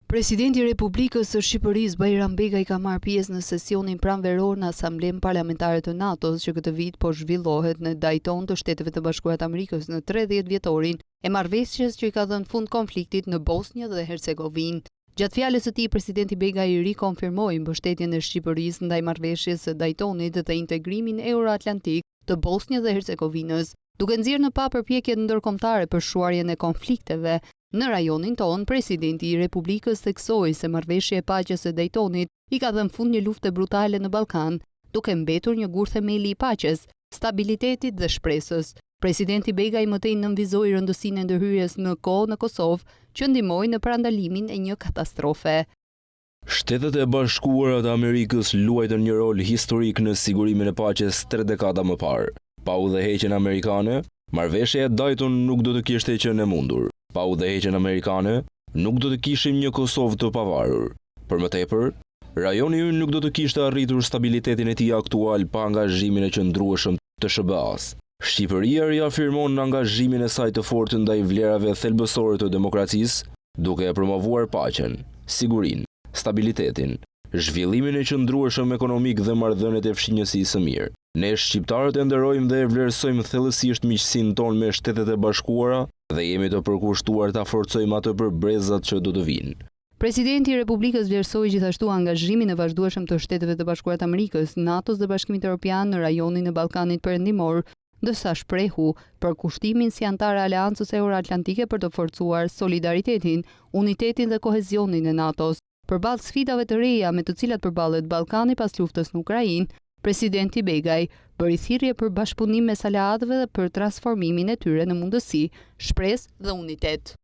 Presidenti i Republikës së Shqipërisë Bajram Begaj ka marrë pjesë në sesionin pranveror në Asamblenë Parlamentare të NATO-s që këtë vit po zhvillohet në Dayton të Shteteve të Bashkuara të Amerikës në 30 vjetorin e marrëveshjes që i ka dhënë fund konfliktit në Bosnjë dhe Hercegovinë. Gjatë fjalës së tij, presidenti Begaj rikonfirmoi mbështetjen e Shqipërisë ndaj marrëveshjes së Daytonit dhe integrimin euroatlantik të Bosnjës dhe Hercegovinës, duke nxjerrë në pa përpjekjet ndërkombëtare për shuarjen e konflikteve. Në rajonin tonë, presidenti i Republikës theksoi se marrëveshja e paqes së Daytonit i ka dhënë fund një lufte brutale në Ballkan, duke mbetur një gur themeli i paqes, stabilitetit dhe shpresës. Presidenti Begaj mëtej nënvizoi rëndësinë e ndërhyrjes në kohë në Kosovë, që ndihmoi në parandalimin e një katastrofe. Shtetet e Bashkuara të Amerikës luajtën një rol historik në sigurimin e paqes 3 dekada më parë. Pa udhëheqjen amerikane, marrëveshja e Dayton nuk do të kishte qenë e mundur. Pa udhëheqjen amerikane, nuk do të kishim një Kosovë të pavarur. Për më tepër, rajoni ynë nuk do të kishte arritur stabilitetin e tij aktual pa angazhimin e qëndrueshëm të SBA-s. Shqipëria riafirmon angazhimin e saj të fortë ndaj vlerave thelbësore të demokracisë, duke e promovuar paqen, sigurinë, stabilitetin, zhvillimin e qëndrueshëm ekonomik dhe marrëdhëniet e fshinjësisë së mirë. Ne shqiptarët e nderojmë dhe e vlerësojmë thellësisht miqësinë tonë me Shtetet e Bashkuara dhe jemi të përkushtuar ta forcojmë atë për brezat që do të vinë. Presidenti i Republikës vlerësoi gjithashtu angazhimin e vazhdueshëm të Shteteve të Bashkuara të Amerikës, NATO-s dhe Bashkimit Evropian në rajonin e Ballkanit Perëndimor, ndërsa shprehu për kushtimin si antar Aleancës Euroatlantike për të forcuar solidaritetin, unitetin dhe kohezionin e NATO-s. Përballë sfidave të reja me të cilat përballet Ballkani pas luftës në Ukrainë, presidenti Begaj bëri thirrje për bashkëpunim mes aleatëve dhe për transformimin e tyre në mundësi, shpresë dhe unitet.